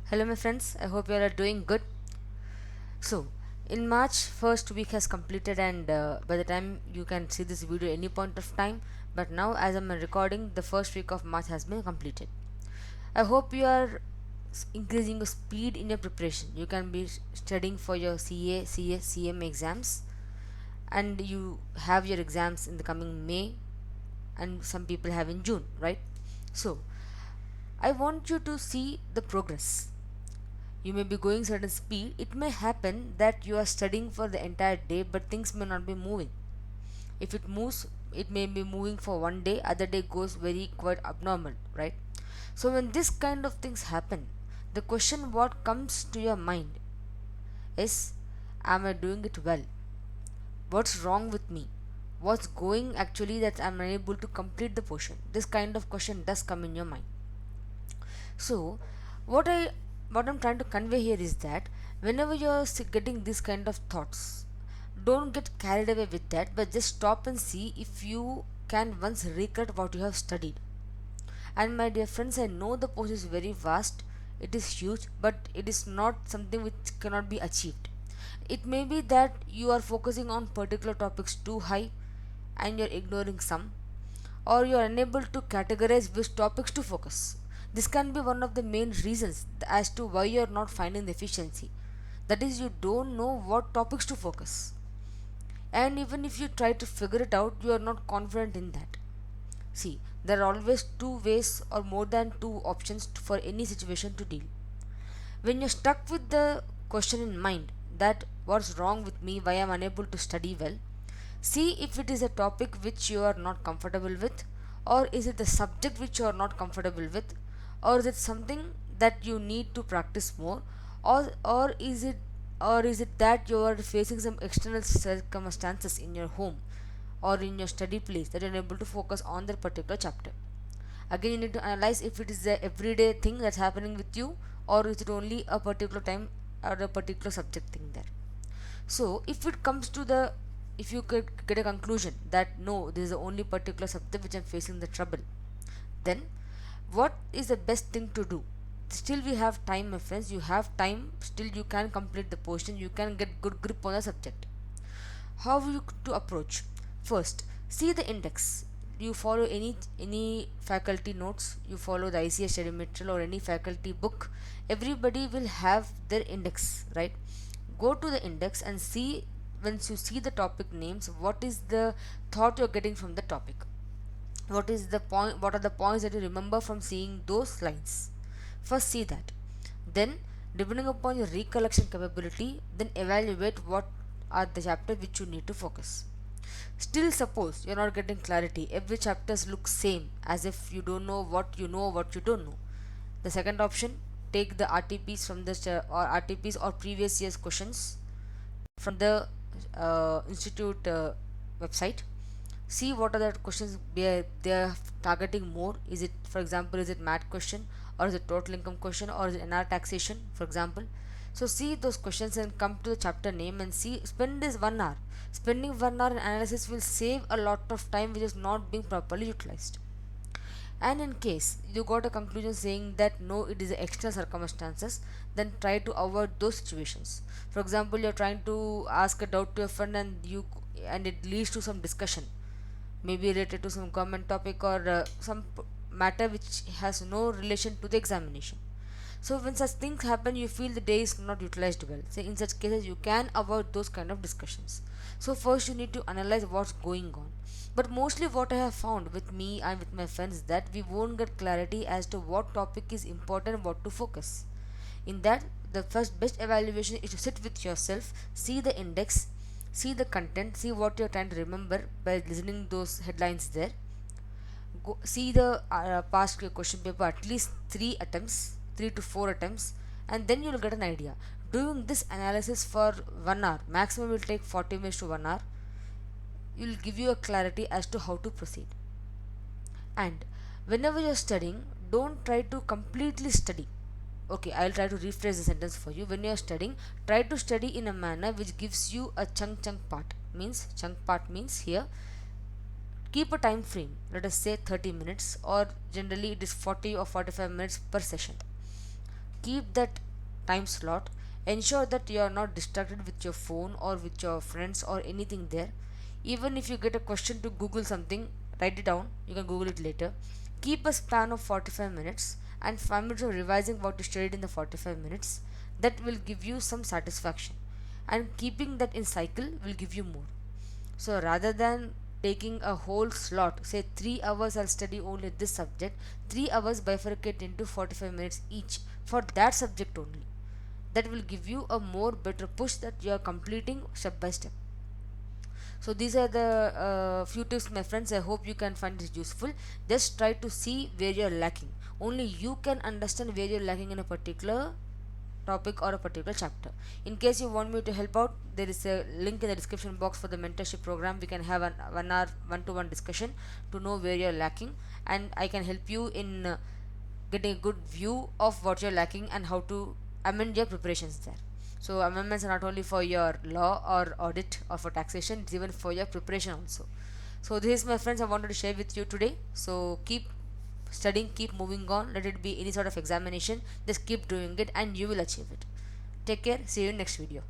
Hello, my friends. I hope you all are doing good. So, in March, first week has completed, and by the time you can see this video, any point of time. But now, as I'm recording, the first week of March has been completed. I hope you are increasing your speed in your preparation. You can be studying for your CA, CS, CM exams, and you have your exams in the coming May, and some people have in June, right? So, I want you to see the progress. You may be going certain speed. It may happen that you are studying for the entire day, but things may not be moving. If it moves, it may be moving for one day, other day goes very quite abnormal, right? So when this kind of things happen, the question what comes to your mind is, am I doing it well? What's wrong with me? What's going actually that I'm unable to complete the portion? This kind of question does come in your mind. So, what I what I'm trying to convey here is that whenever you're getting this kind of thoughts, don't get carried away with that, but just stop and see if you can once recall what you have studied. And my dear friends, I know the post is very vast, it is huge, but it is not something which cannot be achieved. It may be that you are focusing on particular topics too high and you're ignoring some, or you are unable to categorize which topics to focus. This can be one of the main reasons as to why you are not finding the efficiency. That is, you don't know what topics to focus. And even if you try to figure it out, you are not confident in that. See, there are always two ways or more than two options for any situation to deal. When you're stuck with the question in mind that what's wrong with me, why I'm unable to study well, see if it is a topic which you are not comfortable with, or is it the subject which you are not comfortable with, or is it something that you need to practice more, or is it that you are facing some external circumstances in your home or in your study place that you're unable to focus on that particular chapter. Again, you need to analyze if it is a everyday thing that's happening with you, or is it only a particular time or a particular subject thing there. So if it comes to the, if you could get a conclusion that no, this is the only particular subject which I'm facing the trouble, then what is the best thing to do? Still we have time, my friends, you have time, still you can complete the portion, you can get good grip on the subject. How you to approach? First, see the index. You follow any faculty notes, you follow the ICS study material or any faculty book, everybody will have their index, right? Go to the index and see, once you see the topic names, what is the thought you're getting from the topic, what is the point, what are the points that you remember from seeing those lines. First see that, then depending upon your recollection capability, then evaluate what are the chapter which you need to focus. Still suppose you're not getting clarity, every chapters look same, as if you don't know what you know, what you don't know. The second option, take the RTPs from the or RTPs or previous year's questions from the institute website. See what are the questions they are targeting more. Is it, for example, is it math question, or is it total income question, or is it NR taxation, for example. So see those questions and come to the chapter name and see, spend this 1 hour. Spending 1 hour in analysis will save a lot of time which is not being properly utilized. And in case you got a conclusion saying that no, it is the external circumstances, then try to avoid those situations. For example, you're trying to ask a doubt to a friend and it leads to some discussion, maybe related to some government topic or some matter which has no relation to the examination. So when such things happen, you feel the day is not utilized well. So in such cases, you can avoid those kind of discussions. So first you need to analyze what's going on. But mostly what I have found with me and with my friends, that we won't get clarity as to what topic is important, what to focus. In that, the first best evaluation is to sit with yourself, see the index, see the content, see what you're trying to remember by listening those headlines there. Go see the past question paper at least 3 to 4 attempts, and then you'll get an idea. Doing this analysis for 1 hour, maximum will take 40 minutes to 1 hour, will give you a clarity as to how to proceed. And whenever you're studying, don't try to completely study. Okay, I'll try to rephrase the sentence for you. When you're studying, try to study in a manner which gives you a chunk part. Means chunk part means here, keep a time frame, let us say 30 minutes, or generally it is 40 or 45 minutes per session. keep that time slot. Ensure that you are not distracted with your phone or with your friends or anything there. Even if you get a question to Google something, write it down, you can Google it later. Keep a span of 45 minutes and 5 minutes of revising what you studied in the 45 minutes. That will give you some satisfaction, and keeping that in cycle will give you more. So rather than taking a whole slot, say 3 hours I'll study only this subject, 3 hours bifurcate into 45 minutes each for that subject only. That will give you a more better push that you are completing step by step. So these are the few tips, my friends. I hope you can find this useful. Just try to see where you're lacking. Only you can understand where you're lacking in a particular topic or a particular chapter. In case you want me to help out, there is a link in the description box for the mentorship program. We can have an 1 hour one-to-one discussion to know where you're lacking, and I can help you in getting a good view of what you're lacking and how to amend your preparations there. So amendments are not only for your law or audit or for taxation, it's even for your preparation also. So this is, my friends, I wanted to share with you today. So keep studying, keep moving on. Let it be any sort of examination, just keep doing it and you will achieve it. Take care, see you in next video.